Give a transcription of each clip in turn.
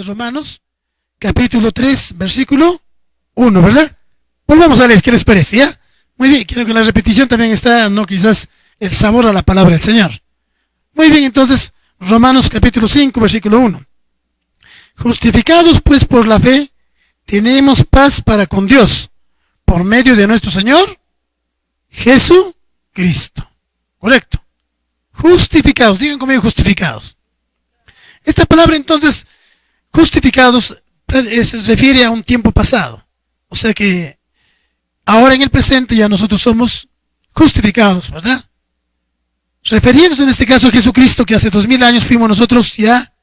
Romanos, capítulo 3, versículo 1, ¿verdad? Volvamos a leer, ¿qué les parece? ¿Ya? Muy bien, quiero que la repetición también está, no quizás el sabor a la palabra del Señor. Muy bien, entonces, Romanos capítulo 5, versículo 1. Justificados pues por la fe, tenemos paz para con Dios, por medio de nuestro Señor Jesucristo. Correcto. Justificados, digan conmigo justificados. Esta palabra entonces, justificados, se refiere a un tiempo pasado. O sea que ahora en el presente ya nosotros somos justificados, ¿verdad? Refiriéndose en este caso a Jesucristo, que hace 2000 años fuimos nosotros ya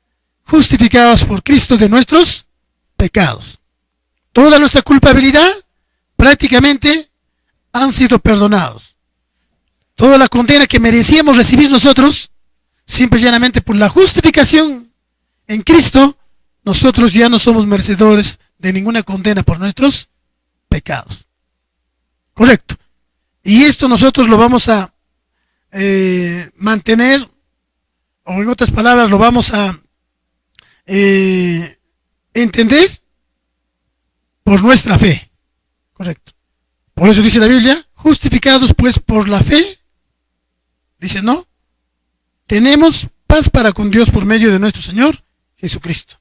justificados por Cristo de nuestros pecados. Toda nuestra culpabilidad prácticamente han sido perdonados. Toda la condena que merecíamos recibir nosotros, simple y llanamente por la justificación en Cristo, nosotros ya no somos merecedores de ninguna condena por nuestros pecados. Correcto. Y esto nosotros lo vamos a mantener, o en otras palabras lo vamos a entender por nuestra fe. Correcto. Por eso dice la Biblia, justificados pues por la fe, dice no, tenemos paz para con Dios por medio de nuestro Señor Jesucristo.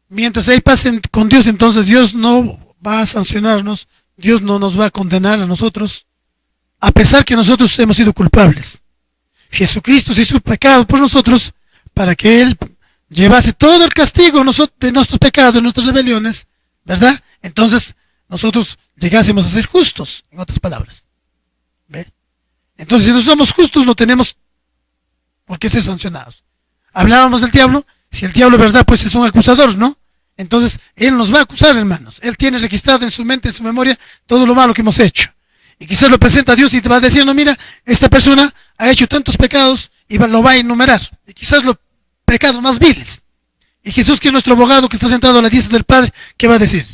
Mientras hay paz con Dios, entonces Dios no va a sancionarnos, Dios no nos va a condenar a nosotros, a pesar que nosotros hemos sido culpables. Jesucristo se hizo pecado por nosotros para que Él llevase todo el castigo de nuestros pecados, de nuestras rebeliones, ¿verdad? Entonces nosotros llegásemos a ser justos, en otras palabras. ¿Ve? Entonces si no somos justos no tenemos por qué ser sancionados. Hablábamos del diablo, si el diablo, ¿verdad? Pues es un acusador, ¿no? Entonces él nos va a acusar, hermanos. Él tiene registrado en su mente, en su memoria, todo lo malo que hemos hecho. Y quizás lo presenta a Dios y te va a decir, no, mira, esta persona ha hecho tantos pecados y lo va a enumerar. Y quizás los pecados más viles. Y Jesús, que es nuestro abogado, que está sentado a la diestra del Padre, ¿qué va a decir?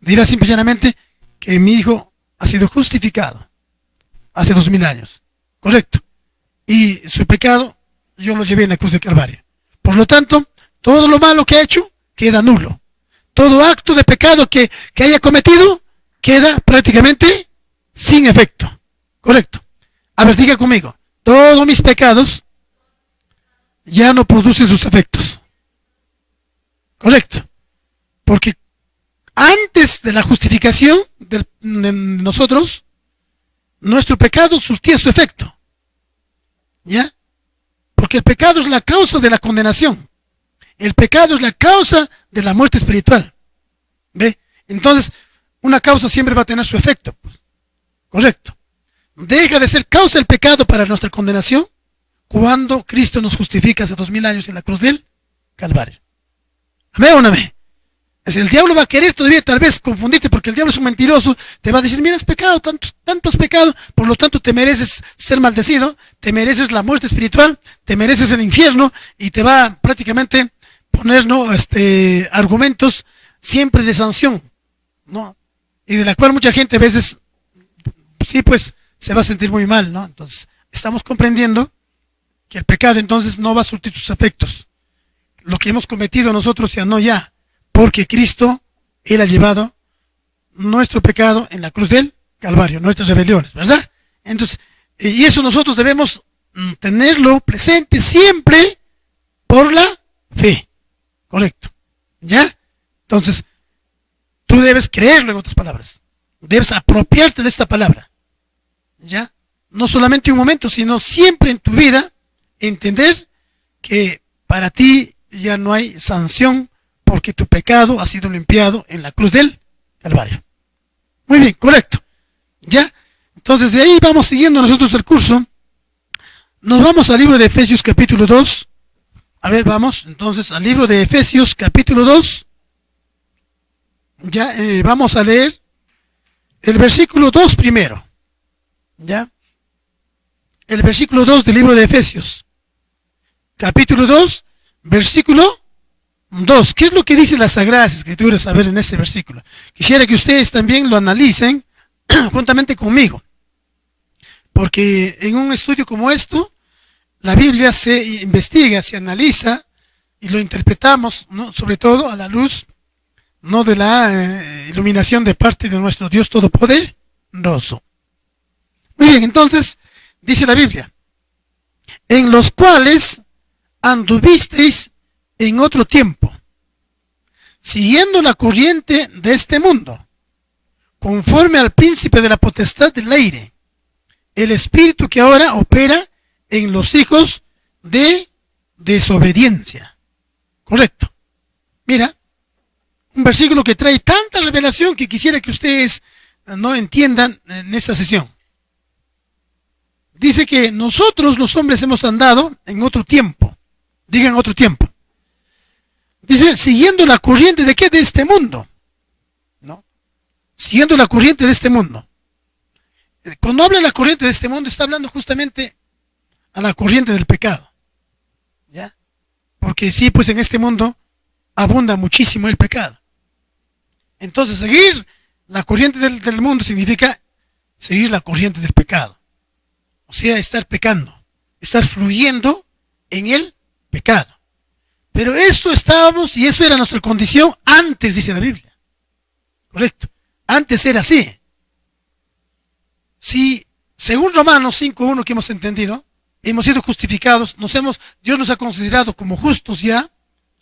Dirá simple y llanamente que mi hijo ha sido justificado hace 2000 años. Correcto. Y su pecado yo lo llevé en la cruz del Calvario. Por lo tanto, todo lo malo que ha hecho queda nulo. Todo acto de pecado que haya cometido queda prácticamente sin efecto. Correcto. A ver, diga conmigo. Todos mis pecados ya no producen sus efectos. Correcto. Porque antes de la justificación de nosotros, nuestro pecado surtía su efecto. ¿Ya? Porque el pecado es la causa de la condenación. El pecado es la causa de la muerte espiritual. ¿Ve? Entonces, una causa siempre va a tener su efecto. Pues. Correcto. Deja de ser causa el pecado para nuestra condenación cuando Cristo nos justifica hace 2000 años en la cruz del Calvario. ¿Amén o no amén? El diablo va a querer todavía tal vez confundirte porque el diablo es un mentiroso, te va a decir, mira, has pecado, tanto has pecado, por lo tanto te mereces ser maldecido, te mereces la muerte espiritual, te mereces el infierno y te va a prácticamente poner, ¿no? Argumentos siempre de sanción, ¿no? Y de la cual mucha gente a veces, sí, pues se va a sentir muy mal, ¿no? Entonces, estamos comprendiendo que el pecado entonces no va a surtir sus efectos. Lo que hemos cometido nosotros ya, porque Cristo, Él ha llevado nuestro pecado en la cruz del Calvario, nuestras rebeliones, ¿verdad? Entonces, y eso nosotros debemos tenerlo presente siempre por la fe. Correcto. ¿Ya? Entonces, tú debes creerlo, en otras palabras. Debes apropiarte de esta palabra. ¿Ya? No solamente un momento, sino siempre en tu vida entender que para ti ya no hay sanción porque tu pecado ha sido limpiado en la cruz del Calvario. Muy bien, correcto. ¿Ya? Entonces de ahí vamos siguiendo nosotros el curso. Nos vamos al libro de Efesios capítulo 2. A ver, vamos entonces al libro de Efesios capítulo 2. Ya, vamos a leer el versículo 2 primero. ¿Ya? El versículo 2 del libro de Efesios. Capítulo 2, versículo 2. ¿Qué es lo que dicen las Sagradas Escrituras? A ver, en este versículo. Quisiera que ustedes también lo analicen juntamente conmigo. Porque en un estudio como esto, la Biblia se investiga, se analiza y lo interpretamos, ¿no?, sobre todo a la luz, no de la iluminación de parte de nuestro Dios Todopoderoso. Muy bien, entonces, dice la Biblia, en los cuales anduvisteis en otro tiempo, siguiendo la corriente de este mundo, conforme al príncipe de la potestad del aire, el espíritu que ahora opera en los hijos de desobediencia. Correcto. Mira, un versículo que trae tanta revelación que quisiera que ustedes no entiendan en esta sesión. Dice que nosotros los hombres hemos andado en otro tiempo. Digan otro tiempo. Dice, siguiendo la corriente de qué? De este mundo. ¿No? Siguiendo la corriente de este mundo. Cuando habla de la corriente de este mundo, está hablando justamente a la corriente del pecado. ¿Ya? Porque sí, pues en este mundo abunda muchísimo el pecado. Entonces, seguir la corriente del mundo significa seguir la corriente del pecado. O sea, estar pecando, estar fluyendo en el pecado. Pero eso estábamos y eso era nuestra condición antes, dice la Biblia. Correcto. Antes era así. Si, según Romanos 5:1 que hemos entendido, hemos sido justificados, Dios nos ha considerado como justos ya,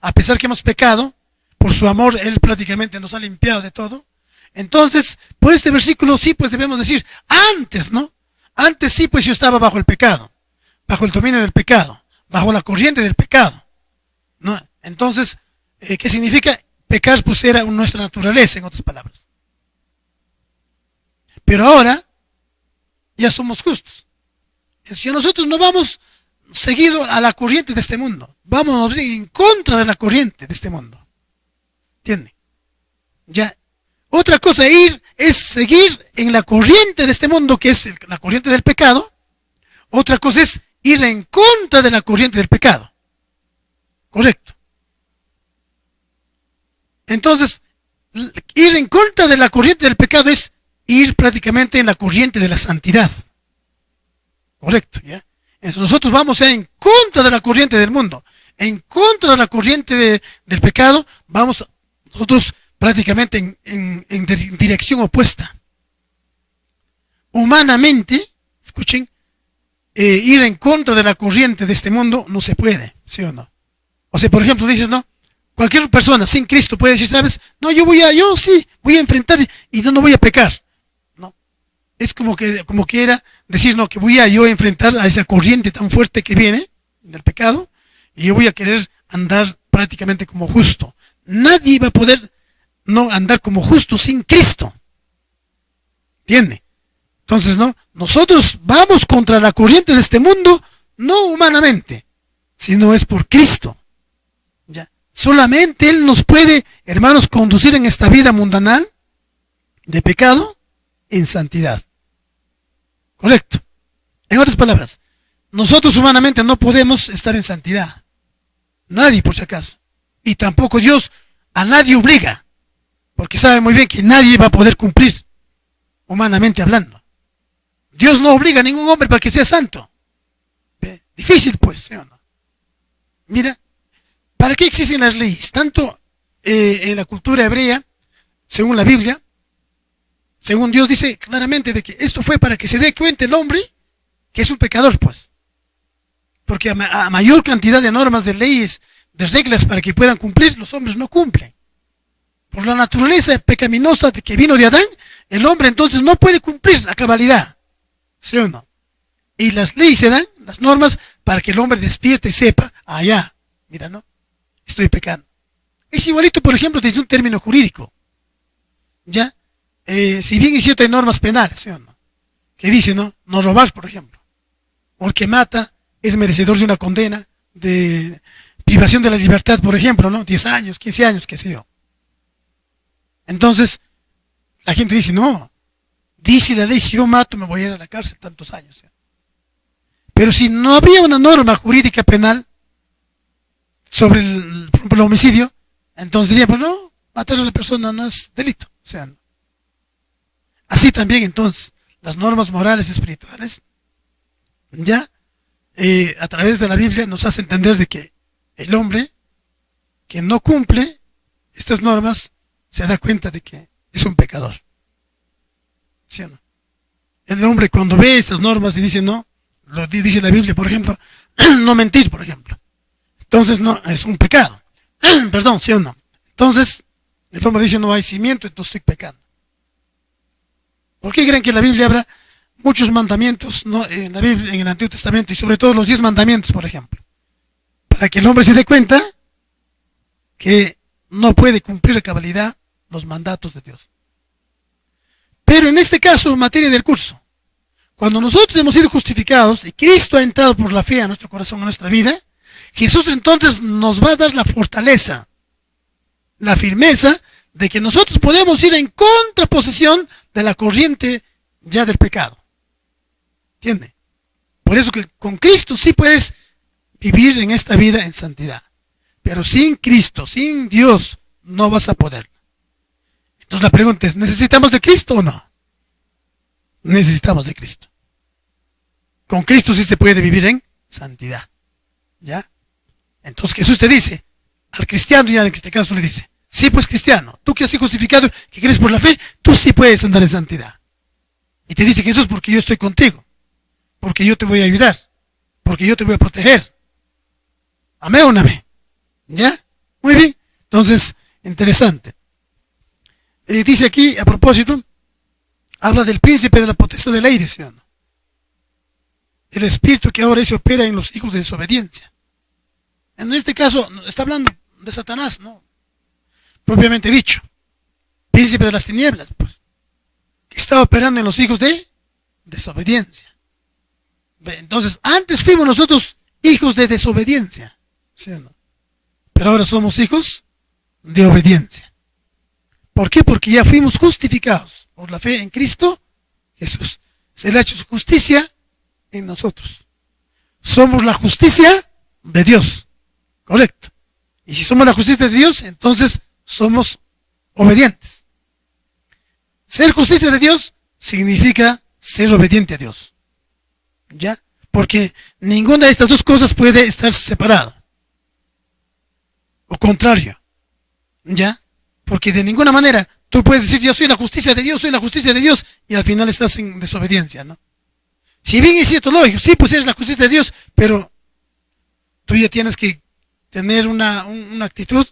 a pesar que hemos pecado, por su amor Él prácticamente nos ha limpiado de todo. Entonces, por este versículo sí, pues debemos decir, antes, ¿no? Antes sí, pues yo estaba bajo el pecado, bajo el dominio del pecado, bajo la corriente del pecado, ¿no? Entonces, ¿qué significa? Pecar, pues era nuestra naturaleza, en otras palabras. Pero ahora, ya somos justos. Si nosotros no vamos seguido a la corriente de este mundo, vamos en contra de la corriente de este mundo. ¿Entiende? Ya. Otra cosa es seguir en la corriente de este mundo, que es la corriente del pecado. Otra cosa es ir en contra de la corriente del pecado. Correcto. Entonces, ir en contra de la corriente del pecado es ir prácticamente en la corriente de la santidad. Correcto, ¿ya? Entonces nosotros vamos en contra de la corriente del mundo, en contra de la corriente del pecado, vamos nosotros prácticamente en dirección opuesta. Humanamente, escuchen, ir en contra de la corriente de este mundo no se puede, ¿sí o no? O sea, por ejemplo, dices, no, cualquier persona sin Cristo puede decir, ¿sabes? No, yo sí, voy a enfrentar y no voy a pecar. No, es como que era decir, no, que voy a yo enfrentar a esa corriente tan fuerte que viene del pecado y yo voy a querer andar prácticamente como justo. Nadie va a poder no andar como justo sin Cristo. ¿Entiende? Entonces, no, nosotros vamos contra la corriente de este mundo, no humanamente, sino es por Cristo. ¿Ya? Solamente Él nos puede, hermanos, conducir en esta vida mundanal de pecado en santidad. Correcto. En otras palabras, nosotros humanamente no podemos estar en santidad. Nadie, por si acaso. Y tampoco Dios a nadie obliga, porque sabe muy bien que nadie va a poder cumplir, humanamente hablando. Dios no obliga a ningún hombre para que sea santo. Difícil, pues, ¿sí o no? Mira, ¿para qué existen las leyes? Tanto en la cultura hebrea, según la Biblia, según Dios dice claramente de que esto fue para que se dé cuenta el hombre que es un pecador, pues. Porque a mayor cantidad de normas, de leyes, de reglas para que puedan cumplir, los hombres no cumplen. Por la naturaleza pecaminosa de que vino de Adán, el hombre entonces no puede cumplir a cabalidad. ¿Sí o no? Y las leyes se dan, las normas, para que el hombre despierte y sepa, ya, mira, ¿no? Estoy pecando. Es igualito, por ejemplo, desde un término jurídico. ¿Ya? Si bien es cierto, hay normas penales, ¿sí o no? Que dicen, ¿no? No robar, por ejemplo. O el que mata es merecedor de una condena de privación de la libertad, por ejemplo, ¿no? 10 años, 15 años, qué sé yo. Entonces, la gente dice, no, dice la ley, si yo mato me voy a ir a la cárcel tantos años. ¿Sí? Pero si no habría una norma jurídica penal sobre el homicidio, entonces diría, pues no, matar a la persona no es delito. O sea, no. Así también, entonces, las normas morales y espirituales, ya, a través de la Biblia nos hace entender de que el hombre que no cumple estas normas se da cuenta de que es un pecador. ¿Sí o no? El hombre cuando ve estas normas y dice no, lo dice la Biblia, por ejemplo, no mentir, por ejemplo. Entonces no, es un pecado. Perdón, ¿sí o no? Entonces, el hombre dice no hay cimiento, entonces estoy pecando. ¿Por qué creen que la Biblia habla muchos mandamientos, ¿no? En la Biblia, en el Antiguo Testamento, y sobre todo los 10 mandamientos, por ejemplo? Para que el hombre se dé cuenta que no puede cumplir a cabalidad los mandatos de Dios. Pero en este caso, en materia del curso, cuando nosotros hemos sido justificados y Cristo ha entrado por la fe a nuestro corazón, a nuestra vida, Jesús entonces nos va a dar la fortaleza, la firmeza de que nosotros podemos ir en contraposición de la corriente ya del pecado. ¿Entiende? Por eso que con Cristo sí puedes vivir en esta vida en santidad. Pero sin Cristo, sin Dios, no vas a poder. Entonces la pregunta es, ¿necesitamos de Cristo o no? Necesitamos de Cristo. Con Cristo sí se puede vivir en santidad. ¿Ya? Entonces Jesús te dice, al cristiano ya en este caso le dice, sí pues cristiano, tú que has sido justificado, que crees por la fe, tú sí puedes andar en santidad. Y te dice Jesús, porque yo estoy contigo, porque yo te voy a ayudar, porque yo te voy a proteger. Amén o no amén. ¿Ya? Muy bien. Entonces, interesante. Dice aquí, a propósito, habla del príncipe de la potestad del aire, ¿sí o no? El espíritu que ahora se opera en los hijos de desobediencia. En este caso, está hablando de Satanás, ¿no? Propiamente dicho. Príncipe de las tinieblas, pues. Que está operando en los hijos de desobediencia. Entonces, antes fuimos nosotros hijos de desobediencia, ¿sí o no? Pero ahora somos hijos de obediencia. ¿Por qué? Porque ya fuimos justificados por la fe en Cristo Jesús. Se le ha hecho su justicia en nosotros. Somos la justicia de Dios. Correcto. Y si somos la justicia de Dios, entonces somos obedientes. Ser justicia de Dios significa ser obediente a Dios. ¿Ya? Porque ninguna de estas dos cosas puede estar separada. O contrario. ¿Ya? Porque de ninguna manera tú puedes decir yo soy la justicia de Dios, soy la justicia de Dios, y al final estás en desobediencia, ¿no? Si bien es cierto, lógico, sí, pues eres la justicia de Dios, pero tú ya tienes que tener una actitud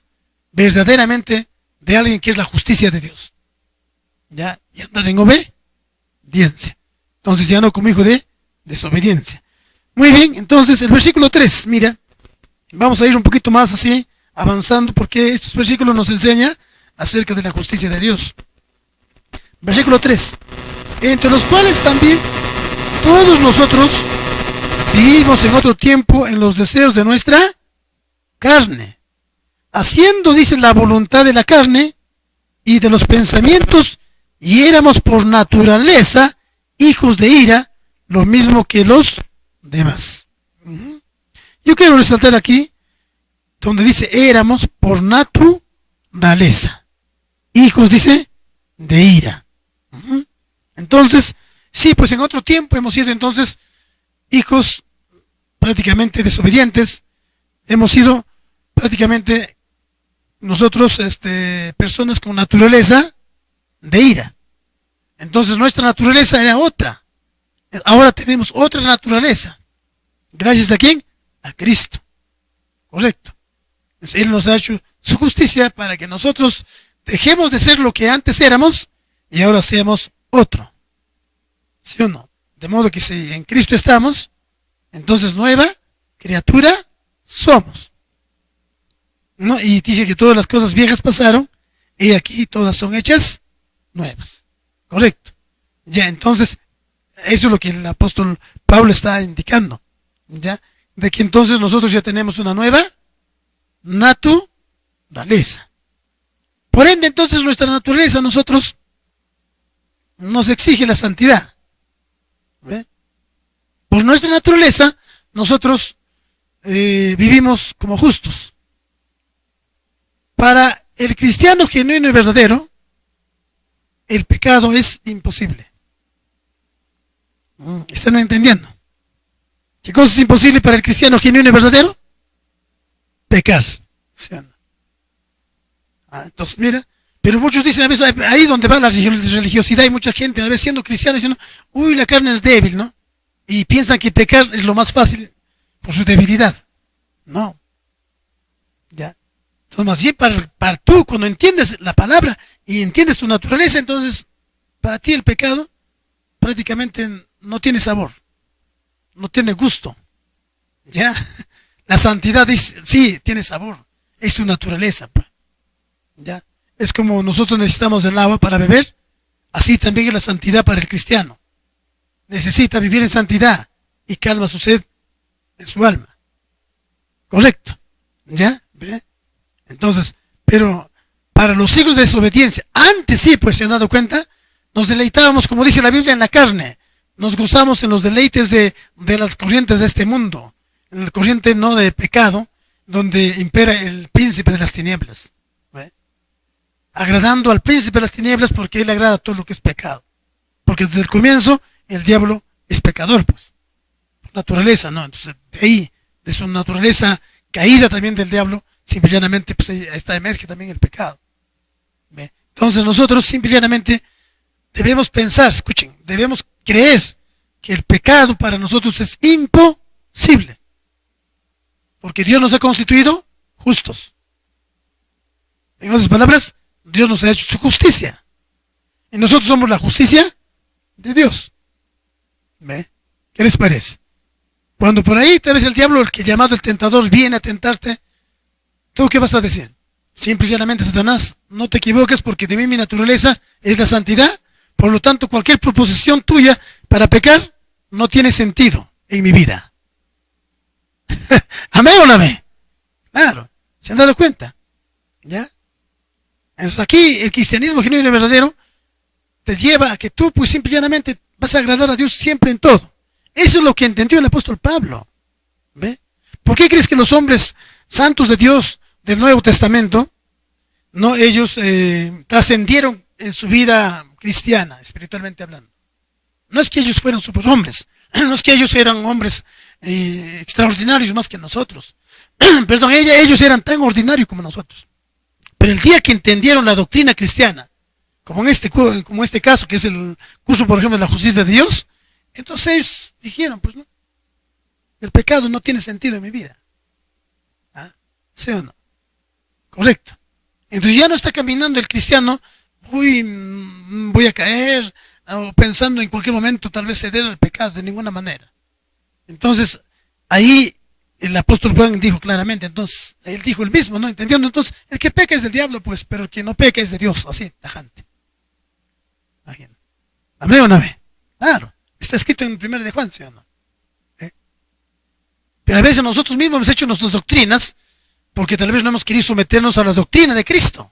verdaderamente de alguien que es la justicia de Dios. ¿Ya? Y andar en obediencia. Entonces ya no como hijo de desobediencia. Muy bien, entonces el versículo 3, mira, vamos a ir un poquito más así, avanzando, porque estos versículos nos enseñan acerca de la justicia de Dios. Versículo 3, entre los cuales también todos nosotros vivimos en otro tiempo en los deseos de nuestra carne, haciendo, dice, la voluntad de la carne y de los pensamientos, y éramos por naturaleza hijos de ira, lo mismo que los demás. Yo quiero resaltar aquí, donde dice éramos por naturaleza, hijos, dice, de ira. Entonces, sí, pues en otro tiempo hemos sido entonces hijos prácticamente desobedientes, hemos sido prácticamente nosotros personas con naturaleza de ira. Entonces nuestra naturaleza era otra. Ahora tenemos otra naturaleza. ¿Gracias a quién? A Cristo. Correcto. Entonces, Él nos ha hecho su justicia para que nosotros dejemos de ser lo que antes éramos y ahora seamos otro. ¿Sí o no? De modo que si en Cristo estamos, entonces nueva criatura somos. ¿No? Y dice que todas las cosas viejas pasaron y aquí todas son hechas nuevas. Correcto. Ya, entonces, eso es lo que el apóstol Pablo está indicando. ¿Ya? De que entonces nosotros ya tenemos una nueva naturaleza. Por ende, entonces nuestra naturaleza, nosotros nos exige la santidad. ¿Ve? Por nuestra naturaleza, nosotros vivimos como justos. Para el cristiano genuino y verdadero, el pecado es imposible. ¿Están entendiendo? ¿Qué cosa es imposible para el cristiano genuino y verdadero? Pecar. Entonces, mira, pero muchos dicen a veces, ahí donde va la religiosidad, hay mucha gente, a veces siendo cristiano, diciendo, uy, la carne es débil, ¿no? Y piensan que pecar es lo más fácil por su debilidad. No. ¿Ya? Entonces, más bien para tú, cuando entiendes la palabra y entiendes tu naturaleza, entonces, para ti el pecado prácticamente no tiene sabor, no tiene gusto. ¿Ya? La santidad sí tiene sabor, es tu naturaleza. ¿Ya? Es como nosotros necesitamos el agua para beber, así también es la santidad para el cristiano. Necesita vivir en santidad y calma su sed en su alma. ¿Correcto? ¿Ya? ¿Ve? Entonces, pero para los hijos de desobediencia, antes sí, pues se han dado cuenta, nos deleitábamos, como dice la Biblia, en la carne. Nos gozamos en los deleites de las corrientes de este mundo, en la corriente no de pecado, donde impera el príncipe de las tinieblas. ¿Ve? Agradando al príncipe de las tinieblas porque él agrada todo lo que es pecado. Porque desde el comienzo el diablo es pecador, pues. Por naturaleza, ¿no? Entonces, de ahí, de su naturaleza caída también del diablo, simple y llanamente, pues ahí está, emerge también el pecado. ¿Ve? Entonces nosotros simple y llanamente debemos pensar, escuchen, debemos creer que el pecado para nosotros es imposible. Porque Dios nos ha constituido justos. En otras palabras, Dios nos ha hecho su justicia. Y nosotros somos la justicia de Dios. ¿Ve? ¿Qué les parece? Cuando por ahí tal vez el diablo, el que llamado el tentador, viene a tentarte, ¿tú qué vas a decir? Simple y llanamente, Satanás, no te equivoques porque de mí mi naturaleza es la santidad. Por lo tanto, cualquier proposición tuya para pecar no tiene sentido en mi vida. ¿Amén o no amén? Claro, ¿se han dado cuenta? ¿Ya? Entonces aquí el cristianismo genuino y verdadero te lleva a que tú pues simple y llanamente vas a agradar a Dios siempre en todo. Eso es lo que entendió el apóstol Pablo. ¿Ve? ¿Por qué crees que los hombres santos de Dios del Nuevo Testamento, no, ellos trascendieron en su vida cristiana, espiritualmente hablando? No es que ellos fueran superhombres, no es que ellos eran hombres extraordinarios más que nosotros. Perdón, ellos eran tan ordinarios como nosotros. Pero el día que entendieron la doctrina cristiana, como en este caso, que es el curso, por ejemplo, de la justicia de Dios, entonces ellos dijeron, pues no, el pecado no tiene sentido en mi vida. ¿Ah? ¿Sí o no? Correcto. Entonces ya no está caminando el cristiano, voy a caer, o pensando en cualquier momento tal vez ceder al pecado, de ninguna manera. Entonces, ahí el apóstol Juan dijo claramente, entonces, él dijo el mismo, ¿no? Entendiendo, entonces, el que peca es del diablo, pues, pero el que no peca es de Dios, así, tajante. ¿Amén o no amén? Claro, está escrito en 1 de Juan, ¿sí o no? Pero a veces nosotros mismos hemos hecho nuestras doctrinas, porque tal vez no hemos querido someternos a la doctrina de Cristo.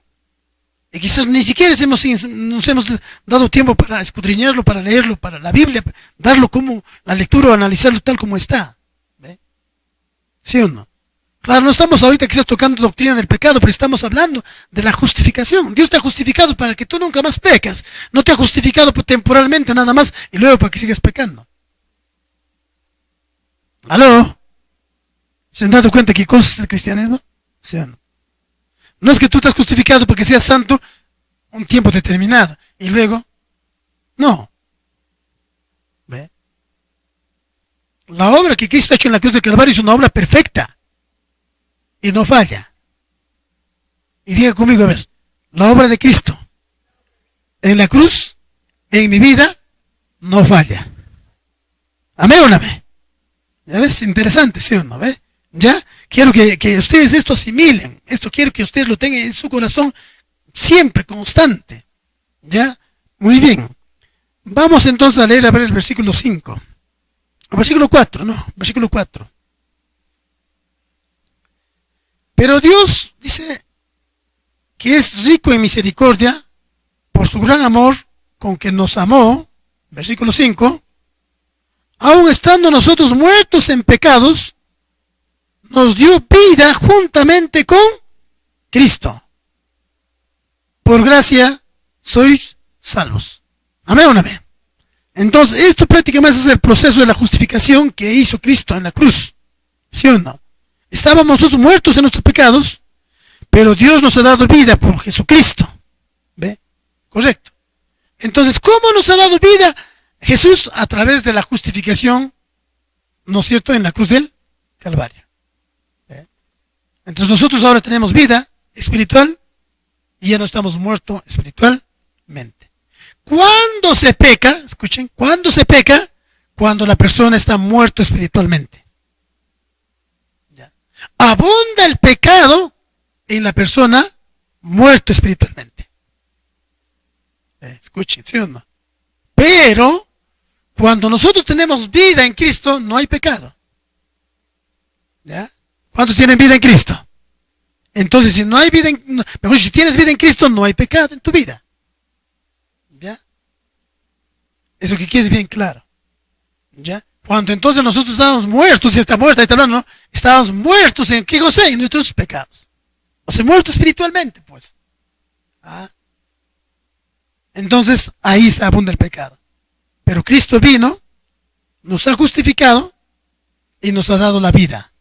Y quizás ni siquiera nos hemos dado tiempo para escudriñarlo, para leerlo, para la Biblia, darlo como la lectura o analizarlo tal como está. ¿Ve? ¿Sí o no? Claro, no estamos ahorita quizás tocando doctrina del pecado, pero estamos hablando de la justificación. Dios te ha justificado para que tú nunca más pecas. No te ha justificado temporalmente nada más y luego para que sigas pecando. ¿Aló? ¿Se han dado cuenta qué cosa es el cristianismo? ¿Sí o no? No es que tú te has justificado porque seas santo un tiempo determinado y luego, no. ¿Ve? La obra que Cristo ha hecho en la cruz del Calvario es una obra perfecta y no falla. Y diga conmigo, a ver, la obra de Cristo en la cruz, en mi vida, no falla. ¿Amén o no amén? ¿Ya ves? Interesante, ¿sí o no? ¿Ve? ¿Ya? Quiero que ustedes esto asimilen. Esto quiero que ustedes lo tengan en su corazón siempre, constante. ¿Ya? Muy bien. Vamos entonces a leer, a ver el versículo 5. El versículo 4, no, versículo 4. Pero Dios dice que es rico en misericordia por su gran amor con que nos amó. Versículo 5. Aun estando nosotros muertos en pecados, nos dio vida juntamente con Cristo. Por gracia sois salvos. Amén o no amén. Entonces, esto prácticamente es el proceso de la justificación que hizo Cristo en la cruz. ¿Sí o no? Estábamos nosotros muertos en nuestros pecados, pero Dios nos ha dado vida por Jesucristo. ¿Ve? Correcto. Entonces, ¿cómo nos ha dado vida Jesús? A través de la justificación, ¿no es cierto?, en la cruz del Calvario. ¿Ve? Entonces nosotros ahora tenemos vida espiritual y ya no estamos muertos espiritualmente. ¿Cuándo se peca? Escuchen, ¿cuándo se peca? Cuando la persona está muerto espiritualmente. ¿Ya? Abunda el pecado en la persona muerto espiritualmente. Escuchen, ¿sí o no? Pero cuando nosotros tenemos vida en Cristo, no hay pecado. ¿Ya? ¿Cuántos tienen vida en Cristo? Entonces, si no hay vida mejor, si tienes vida en Cristo, no hay pecado en tu vida. ¿Ya? Eso que quede bien claro. ¿Ya? Cuando entonces nosotros estábamos muertos, si está muerta, ahí está hablando, ¿no? Estábamos muertos en qué cosa, en nuestros pecados. O sea, muertos espiritualmente, pues. ¿Ah? Entonces, ahí está abunda el pecado. Pero Cristo vino, nos ha justificado y nos ha dado la vida.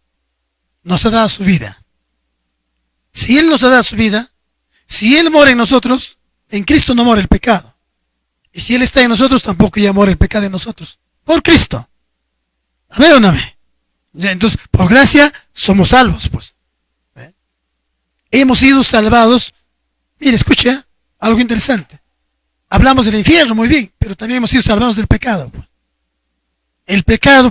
Nos ha dado su vida. Si Él nos ha dado su vida, si Él mora en nosotros, en Cristo no mora el pecado. Y si Él está en nosotros, tampoco ya mora el pecado en nosotros. Por Cristo. Amén o no amén. Ya, entonces, por gracia, somos salvos, pues. ¿Ve? Hemos sido salvados. Mire, escuche, algo interesante. Hablamos del infierno, muy bien, pero también hemos sido salvados del pecado. Pues. El pecado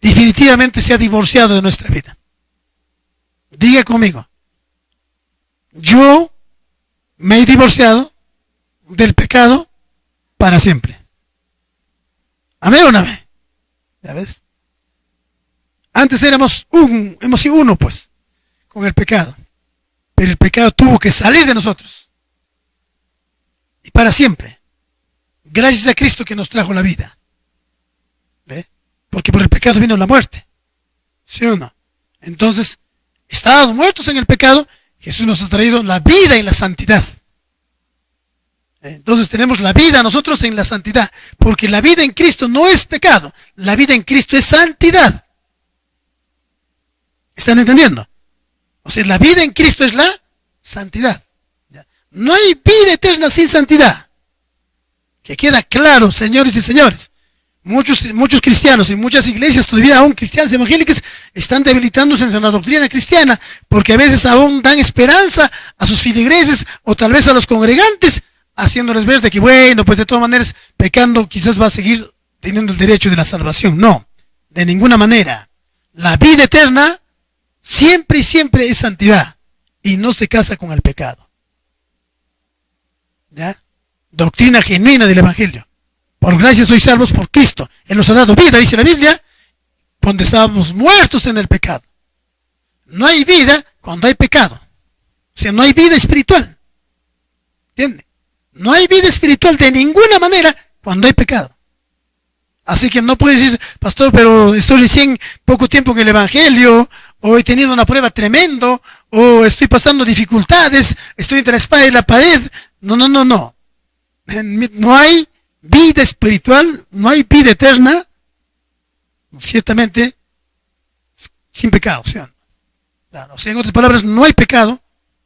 definitivamente se ha divorciado de nuestra vida. Diga conmigo. Yo me he divorciado del pecado para siempre. Amén o no amén. ¿Ya ves? Antes hemos sido uno, pues, con el pecado. Pero el pecado tuvo que salir de nosotros. Y para siempre. Gracias a Cristo que nos trajo la vida. ¿Ve? Porque por el pecado vino la muerte. ¿Sí o no? Entonces, estábamos muertos en el pecado. Jesús nos ha traído la vida y la santidad. Entonces tenemos la vida nosotros en la santidad. Porque la vida en Cristo no es pecado. La vida en Cristo es santidad. ¿Están entendiendo? O sea, la vida en Cristo es la santidad. No hay vida eterna sin santidad. Que queda claro, señores y señores. Muchos cristianos y muchas iglesias, todavía aún cristianas evangélicas, están debilitándose en la doctrina cristiana, porque a veces aún dan esperanza a sus feligreses o tal vez a los congregantes, haciéndoles ver de que, bueno, pues de todas maneras, pecando quizás va a seguir teniendo el derecho de la salvación. No, de ninguna manera. La vida eterna siempre y siempre es santidad y no se casa con el pecado. ¿Ya? Doctrina genuina del Evangelio. Por gracia sois salvos por Cristo. Él nos ha dado vida, dice la Biblia, cuando estábamos muertos en el pecado. No hay vida cuando hay pecado. O sea, no hay vida espiritual. ¿Entiende? No hay vida espiritual de ninguna manera cuando hay pecado. Así que no puedes decir, pastor, pero estoy recién poco tiempo en el Evangelio, o he tenido una prueba tremendo, o estoy pasando dificultades, estoy entre la espada y la pared. No. No hay vida espiritual, no hay vida eterna, ciertamente, sin pecado. Claro, o sea, en otras palabras, no hay pecado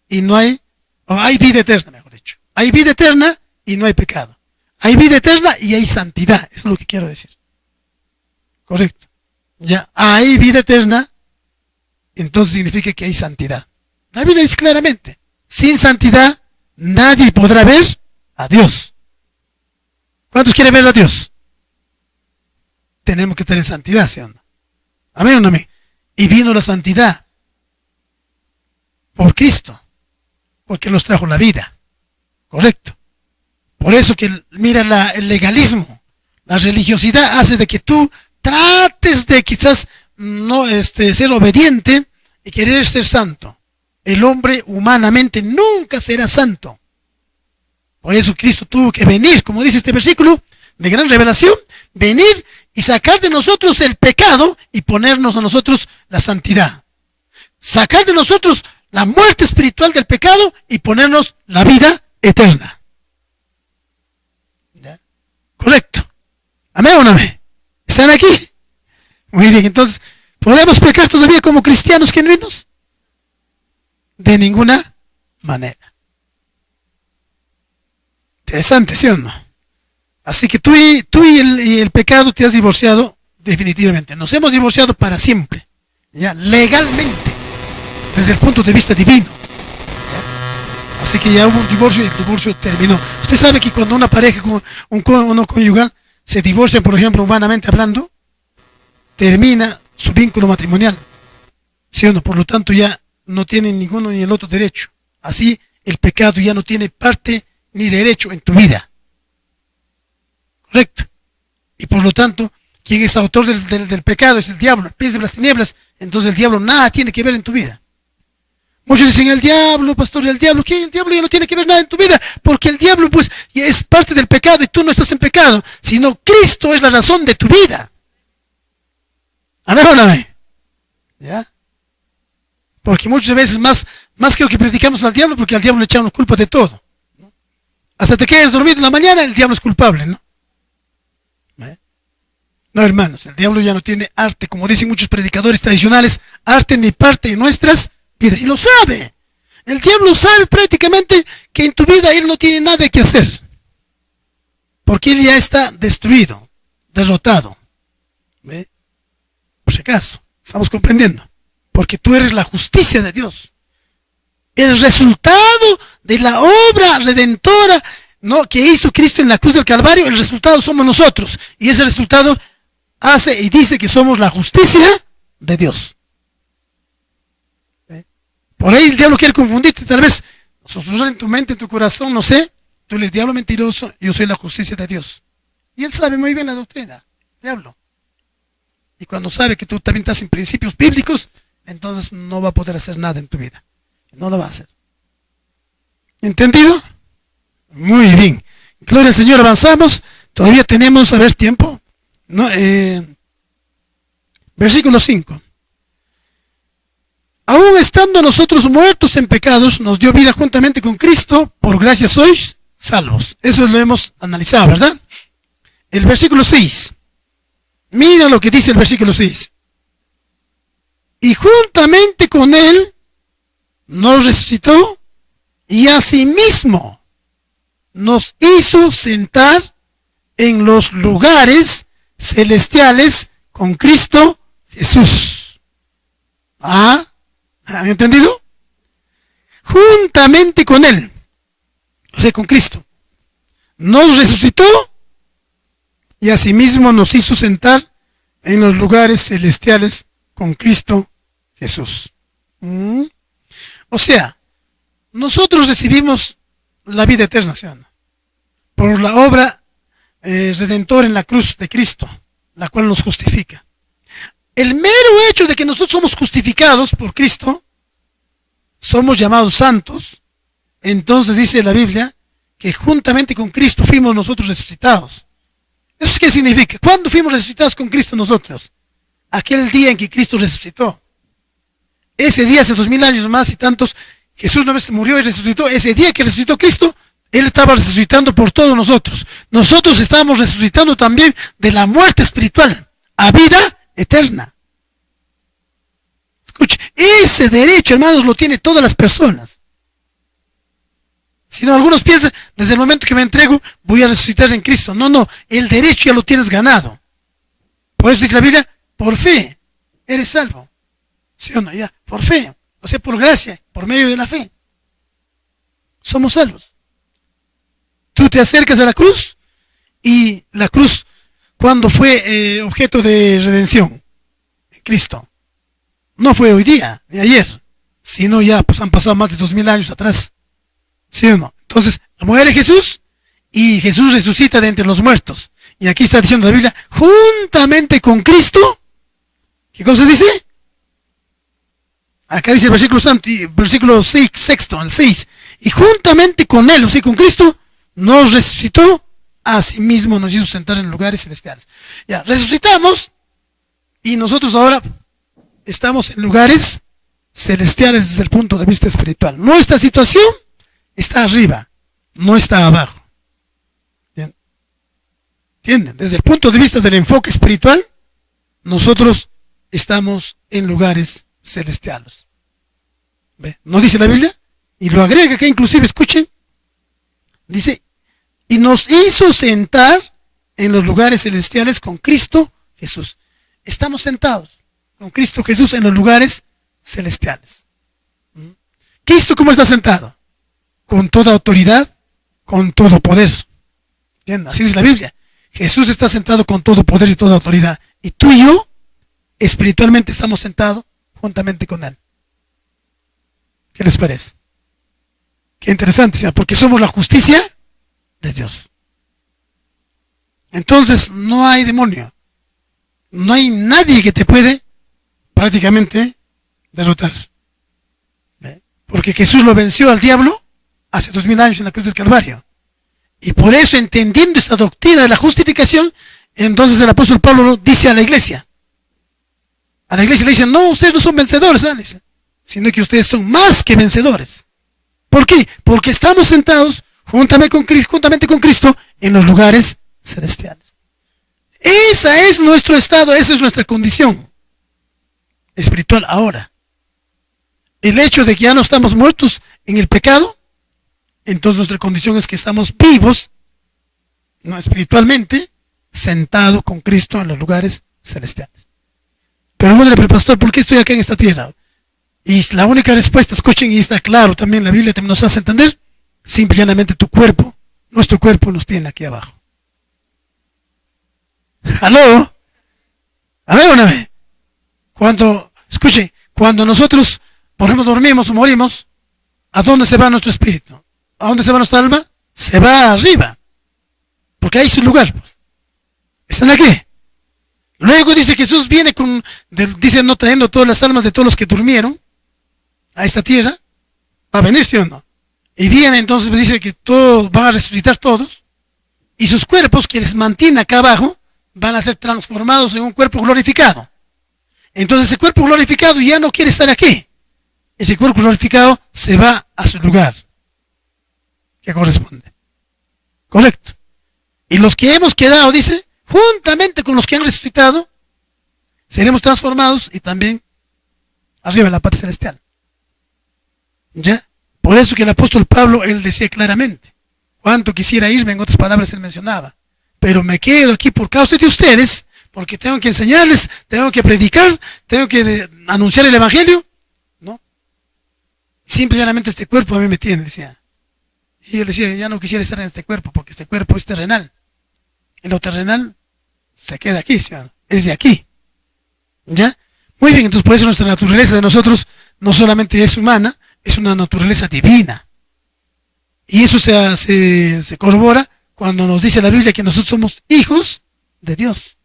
y no hay, o hay vida eterna, mejor dicho. Hay vida eterna y no hay pecado. Hay vida eterna y hay santidad, eso es lo que quiero decir. Correcto. Ya, hay vida eterna, entonces significa que hay santidad. La Biblia dice claramente, sin santidad nadie podrá ver a Dios. ¿Cuántos quieren ver a Dios? Tenemos que estar en santidad, ¿sí o no? Amén o no amén. Y vino la santidad por Cristo, porque nos trajo la vida. Correcto. Por eso que, mira, el legalismo, la religiosidad hace de que tú trates de quizás no ser obediente y querer ser santo. El hombre humanamente nunca será santo. Por eso Cristo tuvo que venir, como dice este versículo de gran revelación, venir y sacar de nosotros el pecado y ponernos a nosotros la santidad. Sacar de nosotros la muerte espiritual del pecado y ponernos la vida eterna. ¿Ya? Correcto. ¿Amén o no amén? ¿Están aquí? Muy bien, entonces, ¿podemos pecar todavía como cristianos genuinos? De ninguna manera. Interesante, ¿sí o no? Así que tú y el pecado te has divorciado definitivamente. Nos hemos divorciado para siempre, ya legalmente, desde el punto de vista divino. ¿Ya? Así que ya hubo un divorcio y el divorcio terminó. Usted sabe que cuando una pareja, uno conyugal, se divorcia, por ejemplo, humanamente hablando, termina su vínculo matrimonial. ¿Sí o no? Por lo tanto, ya no tiene ninguno ni el otro derecho. Así, el pecado ya no tiene parte ni derecho en tu vida. ¿Correcto? Y por lo tanto, quien es autor del pecado es el diablo, el príncipe de las tinieblas. Entonces el diablo nada tiene que ver en tu vida. Muchos dicen, el diablo, pastor, el diablo, ¿qué? El diablo ya no tiene que ver nada en tu vida, porque el diablo pues es parte del pecado y tú no estás en pecado, sino Cristo es la razón de tu vida. Amén o no amén. ¿Ya? Porque muchas veces más creo que predicamos al diablo, porque al diablo le echamos culpa de todo. ¿No? Hasta te quedes dormido en la mañana, el diablo es culpable, ¿no? No, hermanos, el diablo ya no tiene arte, como dicen muchos predicadores tradicionales, arte ni parte en nuestras vidas. Y lo sabe. El diablo sabe prácticamente que en tu vida él no tiene nada que hacer. Porque él ya está destruido, derrotado. ¿Ve? Por si acaso, estamos comprendiendo. Porque tú eres la justicia de Dios. El resultado de la obra redentora, ¿no?, que hizo Cristo en la cruz del Calvario, el resultado somos nosotros. Y ese resultado hace y dice que somos la justicia de Dios. Por ahí el diablo quiere confundirte, tal vez susurrar en tu mente, en tu corazón, no sé. Tú eres diablo mentiroso, yo soy la justicia de Dios. Y él sabe muy bien la doctrina, diablo. Y cuando sabe que tú también estás en principios bíblicos, entonces no va a poder hacer nada en tu vida. No lo va a hacer. ¿Entendido? Muy bien. Gloria al Señor, avanzamos. Todavía tenemos, a ver, tiempo. ¿No? Versículo 5. Aún estando nosotros muertos en pecados, nos dio vida juntamente con Cristo, por gracia sois salvos. Eso lo hemos analizado, ¿verdad? El versículo 6. Mira lo que dice el versículo 6. Y juntamente con Él nos resucitó y asimismo nos hizo sentar en los lugares celestiales con Cristo Jesús. ¿Han entendido? Juntamente con Él, o sea, con Cristo, nos resucitó y asimismo nos hizo sentar en los lugares celestiales con Cristo Jesús. O sea, nosotros recibimos la vida eterna, ¿sí o no?, por la obra redentora en la cruz de Cristo, la cual nos justifica. El mero hecho de que nosotros somos justificados por Cristo, somos llamados santos, entonces dice la Biblia que juntamente con Cristo fuimos nosotros resucitados. ¿Eso qué significa? ¿Cuándo fuimos resucitados con Cristo nosotros? Aquel día en que Cristo resucitó. Ese día, hace 2000 años más y tantos, Jesús no murió y resucitó. Ese día que resucitó Cristo, Él estaba resucitando por todos nosotros. Nosotros estábamos resucitando también de la muerte espiritual a vida eterna. Escuche, ese derecho, hermanos, lo tienen todas las personas. Si no, algunos piensan, desde el momento que me entrego, voy a resucitar en Cristo. No, el derecho ya lo tienes ganado. Por eso dice la Biblia, por fe, eres salvo. ¿Sí o no? Ya, por fe, o sea, por gracia, por medio de la fe. Somos salvos. Tú te acercas a la cruz, y la cruz, ¿cuándo fue objeto de redención? En Cristo. No fue hoy día, ni ayer, sino ya pues han pasado más de 2000 años atrás. ¿Sí o no? Entonces, muere Jesús y Jesús resucita de entre los muertos. Y aquí está diciendo la Biblia, juntamente con Cristo, ¿qué cosa dice? Acá dice el versículo 6, sexto, el 6. Y juntamente con Él, o sea, con Cristo, nos resucitó, asimismo nos hizo sentar en lugares celestiales. Ya, resucitamos y nosotros ahora estamos en lugares celestiales desde el punto de vista espiritual. Nuestra situación está arriba, no está abajo. ¿Entienden? Desde el punto de vista del enfoque espiritual, nosotros estamos en lugares celestiales. ¿Ve? ¿No dice la Biblia? Y lo agrega acá, inclusive, escuchen. Dice, y nos hizo sentar en los lugares celestiales con Cristo Jesús. Estamos sentados con Cristo Jesús en los lugares celestiales. ¿Cristo cómo está sentado? Con toda autoridad, con todo poder. ¿Entienden? Así dice la Biblia. Jesús está sentado con todo poder y toda autoridad. Y tú y yo, espiritualmente, estamos sentados juntamente con Él. ¿Qué les parece? Qué interesante, ¿sí? Porque somos la justicia de Dios. Entonces, no hay demonio. No hay nadie que te puede prácticamente derrotar. ¿Ve? Porque Jesús lo venció al diablo hace 2000 años en la cruz del Calvario. Y por eso, entendiendo esta doctrina de la justificación, entonces el apóstol Pablo dice a la iglesia. A la iglesia le dicen, no, ustedes no son vencedores, ¿sabes? Sino que ustedes son más que vencedores. ¿Por qué? Porque estamos sentados juntamente con Cristo en los lugares celestiales. Ese es nuestro estado, esa es nuestra condición espiritual ahora. El hecho de que ya no estamos muertos en el pecado, entonces nuestra condición es que estamos vivos, no espiritualmente, sentados con Cristo en los lugares celestiales. Pero bueno, pastor, ¿por qué estoy acá en esta tierra? Y la única respuesta, escuchen, y está claro también, la Biblia también nos hace entender, simple y llanamente tu cuerpo, nuestro cuerpo nos tiene aquí abajo. ¿Aló? A ver, una vez. Escuchen, cuando nosotros, por ejemplo, dormimos o morimos, ¿a dónde se va nuestro espíritu? ¿A dónde se va nuestra alma? Se va arriba. Porque ahí es su lugar, pues. ¿Están aquí? Luego dice Jesús viene dice no trayendo todas las almas de todos los que durmieron a esta tierra, va a venir, ¿sí o no? Y viene entonces, dice que todos van a resucitar todos, y sus cuerpos que les mantiene acá abajo, van a ser transformados en un cuerpo glorificado. Entonces ese cuerpo glorificado ya no quiere estar aquí. Ese cuerpo glorificado se va a su lugar, que corresponde. Correcto. Y los que hemos quedado, dice, juntamente con los que han resucitado, seremos transformados y también arriba en la parte celestial. ¿Ya? Por eso que el apóstol Pablo, él decía claramente, cuánto quisiera irme, en otras palabras él mencionaba, pero me quedo aquí por causa de ustedes, porque tengo que enseñarles, tengo que predicar, tengo que anunciar el evangelio, ¿no? Simple y llanamente este cuerpo a mí me tiene, decía. Y él decía, ya no quisiera estar en este cuerpo, porque este cuerpo es terrenal. Y lo terrenal se queda aquí, ¿sí? Es de aquí. ¿Ya? Muy bien, entonces por eso nuestra naturaleza de nosotros no solamente es humana, es una naturaleza divina. Y eso se corrobora cuando nos dice la Biblia que nosotros somos hijos de Dios.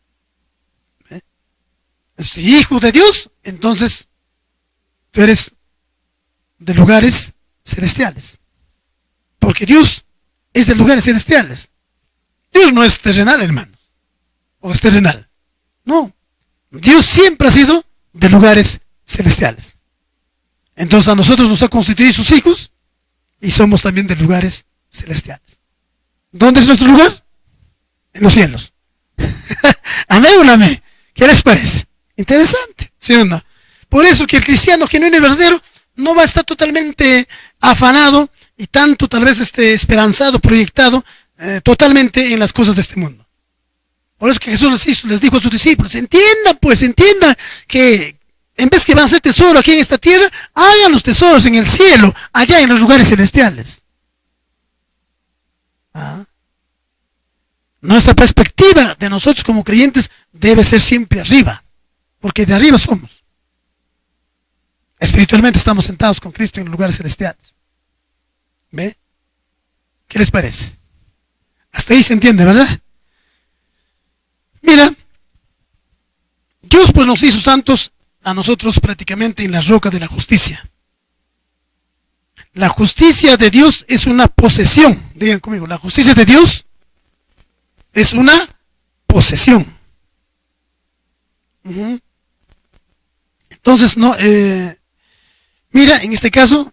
¿Eh? Si hijo de Dios, entonces tú eres de lugares celestiales. Porque Dios es de lugares celestiales. Dios no es terrenal, hermanos. ¿O es terrenal? No. Dios siempre ha sido de lugares celestiales. Entonces a nosotros nos ha constituido sus hijos y somos también de lugares celestiales. ¿Dónde es nuestro lugar? En los cielos. Amén o no amén. ¿Qué les parece? Interesante, ¿sí o no? Por eso que el cristiano genuino y verdadero no va a estar totalmente afanado y tanto tal vez esperanzado, proyectado totalmente en las cosas de este mundo. Por eso que Jesús les dijo a sus discípulos, entiendan que en vez que van a hacer tesoro aquí en esta tierra, hagan los tesoros en el cielo, allá en los lugares celestiales. Nuestra perspectiva de nosotros como creyentes debe ser siempre arriba, porque de arriba somos. Espiritualmente estamos sentados con Cristo en los lugares celestiales. ¿Ve? ¿Qué les parece? Hasta ahí se entiende, ¿verdad? Mira, Dios pues nos hizo santos a nosotros prácticamente en la roca de la justicia. La justicia de Dios es una posesión. Digan conmigo, la justicia de Dios es una posesión. Entonces, mira, en este caso,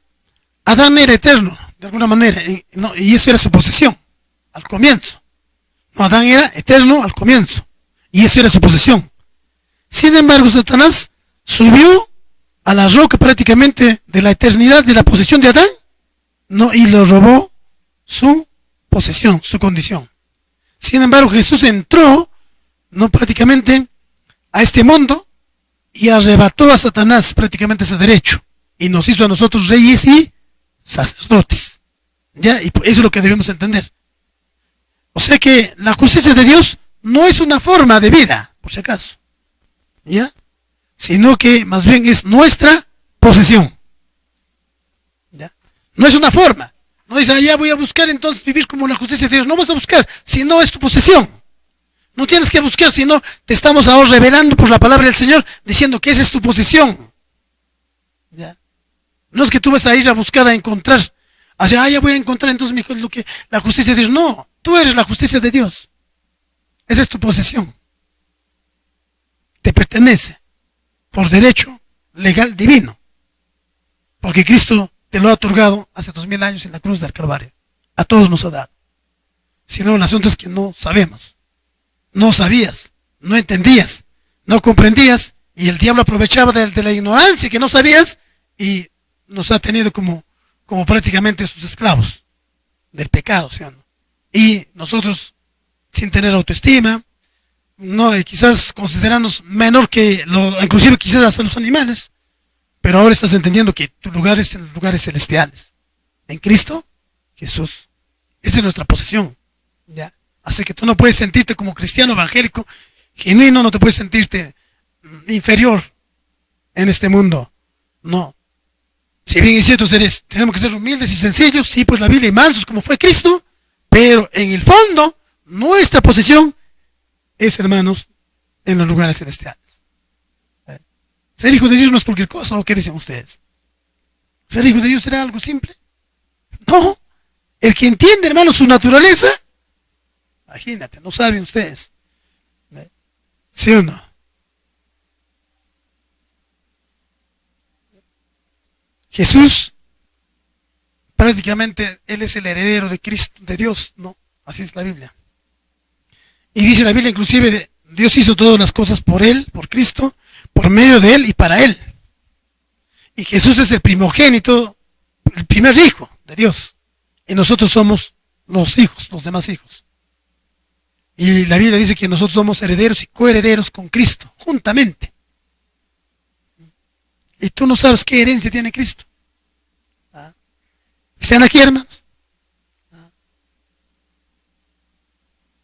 Adán era eterno, de alguna manera, y eso era su posesión, al comienzo. No, Adán era eterno al comienzo, y eso era su posesión. Sin embargo, Satanás subió a la roca prácticamente de la eternidad de la posesión de Adán, no, y le robó su posesión, su condición. Sin embargo, Jesús entró, no, prácticamente a este mundo y arrebató a Satanás prácticamente ese derecho y nos hizo a nosotros reyes y sacerdotes. ¿Ya? Y eso es lo que debemos entender. O sea que la justicia de Dios no es una forma de vida, por si acaso, ¿ya? Sino que más bien es nuestra posesión. ¿Ya? No es una forma. No dice, ya voy a buscar entonces vivir como la justicia de Dios. No vas a buscar, si no es tu posesión. No tienes que buscar, sino te estamos ahora revelando por la palabra del Señor, diciendo que esa es tu posesión. ¿Ya? No es que tú vas a ir a buscar, a encontrar. Así, ya voy a encontrar entonces lo que, la justicia de Dios. No, tú eres la justicia de Dios. Esa es tu posesión. Te pertenece por derecho legal divino. Porque Cristo te lo ha otorgado hace 2000 años en la cruz del Calvario. A todos nos ha dado. Sino el asunto es que no sabemos. No sabías, no entendías, no comprendías, y el diablo aprovechaba de la ignorancia que no sabías y nos ha tenido como prácticamente sus esclavos del pecado, ¿sí o no? Y nosotros, sin tener autoestima, no, quizás considerarnos menor que, inclusive quizás hasta los animales, pero ahora estás entendiendo que tu lugar es en los lugares celestiales, en Cristo Jesús. Esa es nuestra posesión, ¿ya? Así que tú no puedes sentirte como cristiano evangélico genuino, no te puedes sentirte inferior en este mundo. No. Si bien es cierto, tenemos que ser humildes y sencillos, sí, pues la Biblia y mansos como fue Cristo, pero en el fondo, nuestra posesión es, hermanos, en los lugares celestiales. Ser hijo de Dios no es cualquier cosa, ¿o qué dicen ustedes? ¿Ser hijo de Dios será algo simple? No. El que entiende, hermanos, su naturaleza, imagínate, no saben ustedes. ¿Sí o no? Jesús, prácticamente, Él es el heredero de Cristo, de Dios, ¿no? Así es la Biblia. Y dice la Biblia, inclusive, Dios hizo todas las cosas por Él, por Cristo, por medio de Él y para Él. Y Jesús es el primogénito, el primer hijo de Dios. Y nosotros somos los hijos, los demás hijos. Y la Biblia dice que nosotros somos herederos y coherederos con Cristo, juntamente. Y tú no sabes qué herencia tiene Cristo. ¿Están aquí, hermanos?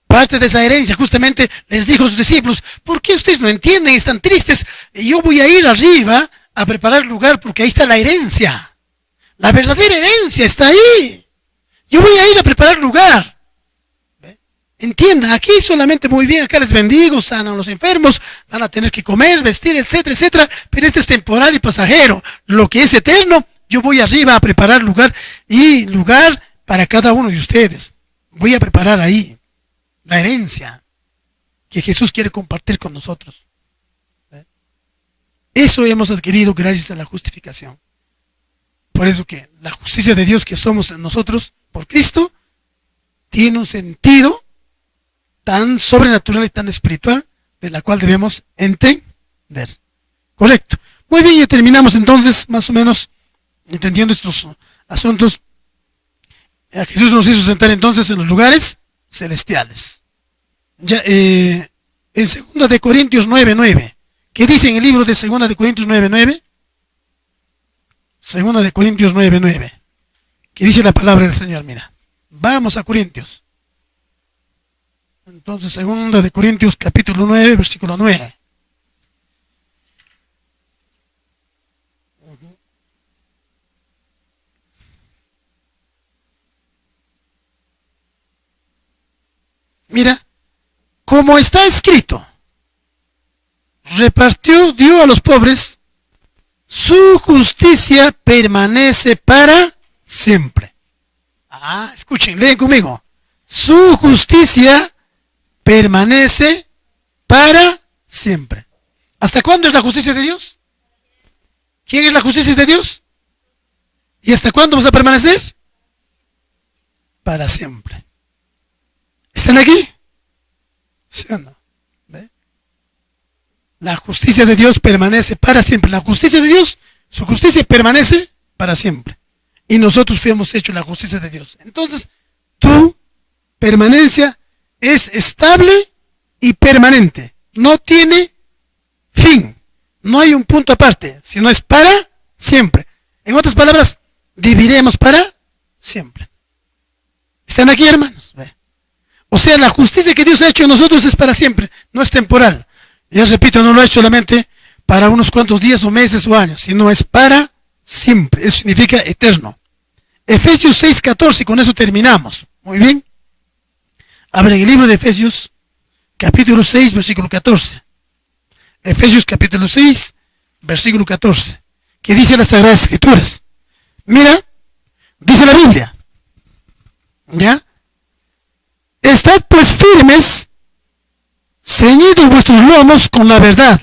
Parte de esa herencia, justamente les dijo a sus discípulos, ¿por qué ustedes no entienden? Están tristes. Yo voy a ir arriba a preparar lugar porque ahí está la herencia. La verdadera herencia está ahí. Yo voy a ir a preparar lugar. Entiendan, aquí solamente muy bien, acá les bendigo, sanan a los enfermos, van a tener que comer, vestir, etcétera, etcétera, pero este es temporal y pasajero. Lo que es eterno, yo voy arriba a preparar lugar y lugar para cada uno de ustedes. Voy a preparar ahí la herencia que Jesús quiere compartir con nosotros. Eso hemos adquirido gracias a la justificación. Por eso que la justicia de Dios que somos nosotros por Cristo tiene un sentido tan sobrenatural y tan espiritual, de la cual debemos entender. Correcto. Muy bien, ya terminamos entonces, más o menos, entendiendo estos asuntos. Jesús nos hizo sentar entonces en los lugares celestiales. Ya, en 2 de Corintios 9:9, ¿qué dice en el libro de 2 de Corintios 9:9? 2 de Corintios 9:9, ¿qué dice la palabra del Señor? Mira, vamos a Corintios. Entonces, 2 de Corintios capítulo 9, versículo 9. Mira, como está escrito, repartió, dio a los pobres, su justicia permanece para siempre. Escuchen, leen conmigo. Su justicia permanece para siempre. ¿Hasta cuándo es la justicia de Dios? ¿Quién es la justicia de Dios? ¿Y hasta cuándo vamos a permanecer? Para siempre. ¿Están aquí? ¿Sí o no? ¿Ve? La justicia de Dios permanece para siempre. La justicia de Dios Su justicia permanece para siempre. Y nosotros fuimos hechos la justicia de Dios. Entonces, tu permanencia es estable y permanente. No tiene fin. No hay un punto aparte, sino es para siempre. En otras palabras, viviremos para siempre. ¿Están aquí, hermanos? O sea, la justicia que Dios ha hecho en nosotros es para siempre, no es temporal. Ya repito, no lo ha hecho solamente para unos cuantos días o meses o años, sino es para siempre. Eso significa eterno. Efesios 6:14, con eso terminamos. Muy bien. Abren el libro de Efesios, capítulo 6, versículo 14. Efesios capítulo 6, versículo 14. Que dice las Sagradas Escrituras. Mira, dice la Biblia. ¿Ya? Estad pues firmes, ceñidos vuestros lomos con la verdad,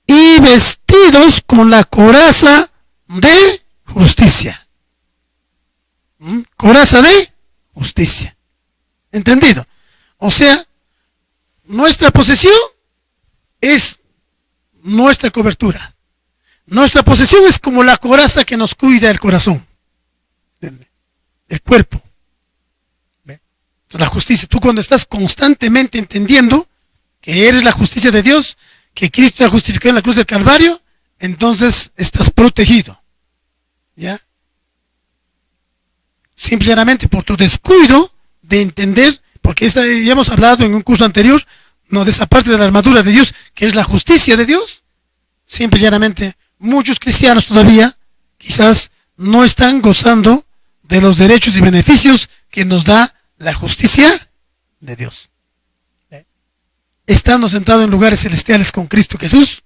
y vestidos con la coraza de justicia. Coraza de justicia. ¿Entendido? O sea, nuestra posesión es nuestra cobertura. Nuestra posesión es como la coraza que nos cuida el corazón. ¿Entiendes? El cuerpo. ¿Ve? Entonces, la justicia, tú cuando estás constantemente entendiendo que eres la justicia de Dios, que Cristo te ha justificado en la cruz del Calvario, entonces estás protegido. ¿Ya? Simplemente por tu descuido de entender, porque ya hemos hablado en un curso anterior, no de esa parte de la armadura de Dios, que es la justicia de Dios. Simplemente muchos cristianos todavía quizás no están gozando de los derechos y beneficios que nos da la justicia de Dios. Estando sentados en lugares celestiales con Cristo Jesús,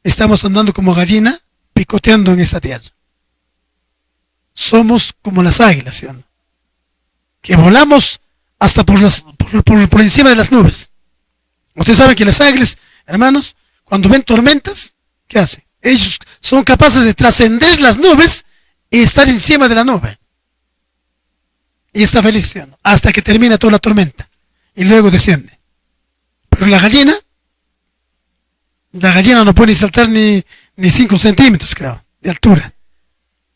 estamos andando como gallina, picoteando en esta tierra. Somos como las águilas, ¿sí? Que volamos hasta por encima de las nubes. Ustedes saben que las águilas, hermanos, cuando ven tormentas, ¿qué hacen? Ellos son capaces de trascender las nubes y estar encima de la nube. Y está feliz, ¿sí? Hasta que termina toda la tormenta. Y luego desciende. Pero la gallina no puede saltar ni 5 centímetros, creo, de altura.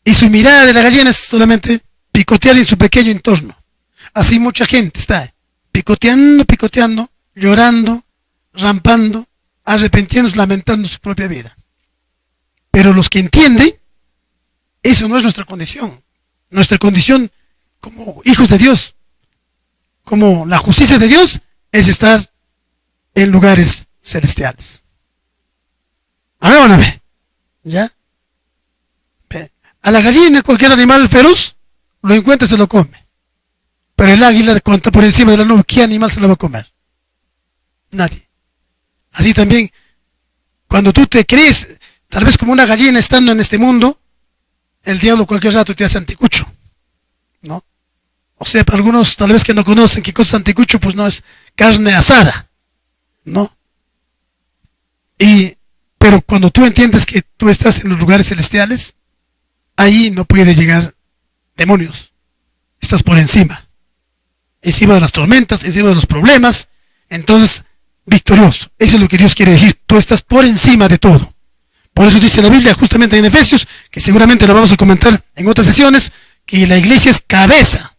Y su mirada de la gallina es solamente picotear en su pequeño entorno. Así mucha gente está picoteando, llorando, rampando, arrepintiéndose, lamentando su propia vida. Pero los que entienden, eso no es nuestra condición. Nuestra condición como hijos de Dios, como la justicia de Dios, es estar en lugares celestiales. A ver, van a ver. ¿Ya? A la gallina, cualquier animal feroz, lo encuentra y se lo come. Pero el águila, cuando está por encima de la nube, ¿qué animal se lo va a comer? Nadie. Así también, cuando tú te crees, tal vez como una gallina estando en este mundo, el diablo cualquier rato te hace anticucho, ¿no? O sea, para algunos tal vez que no conocen qué cosa es anticucho, pues no es carne asada, ¿no? Pero cuando tú entiendes que tú estás en los lugares celestiales, ahí no puede llegar demonios. Estás por encima de las tormentas, encima de los problemas, entonces victorioso. Eso es lo que Dios quiere decir. Tú estás por encima de todo. Por eso dice la Biblia, justamente en Efesios, que seguramente lo vamos a comentar en otras sesiones, que la iglesia es cabeza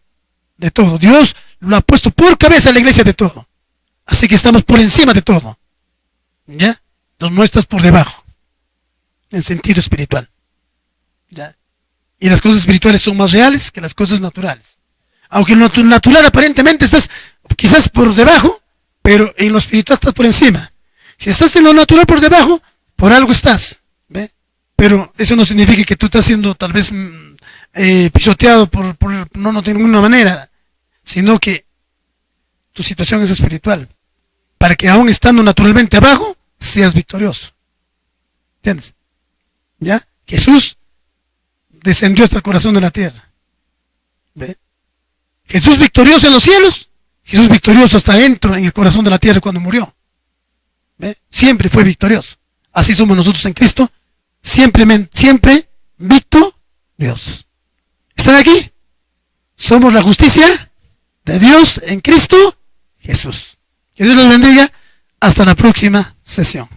de todo. Dios lo ha puesto por cabeza a la iglesia de todo. Así que estamos por encima de todo. ¿Ya? Entonces no estás por debajo, en sentido espiritual. ¿Ya? Y las cosas espirituales son más reales que las cosas naturales. Aunque en lo natural aparentemente estás quizás por debajo, pero en lo espiritual estás por encima. Si estás en lo natural por debajo, por algo estás. ¿Ve? Pero eso no significa que tú estás siendo tal vez pisoteado no de ninguna manera, sino que tu situación es espiritual. Para que aún estando naturalmente abajo, seas victorioso. ¿Entiendes? ¿Ya? Jesús descendió hasta el corazón de la tierra. ¿Ve? Jesús victorioso en los cielos, Jesús victorioso hasta adentro en el corazón de la tierra cuando murió. ¿Ve? Siempre fue victorioso. Así somos nosotros en Cristo, siempre victoriosos. ¿Están aquí? Somos la justicia de Dios en Cristo Jesús. Que Dios los bendiga. Hasta la próxima sesión.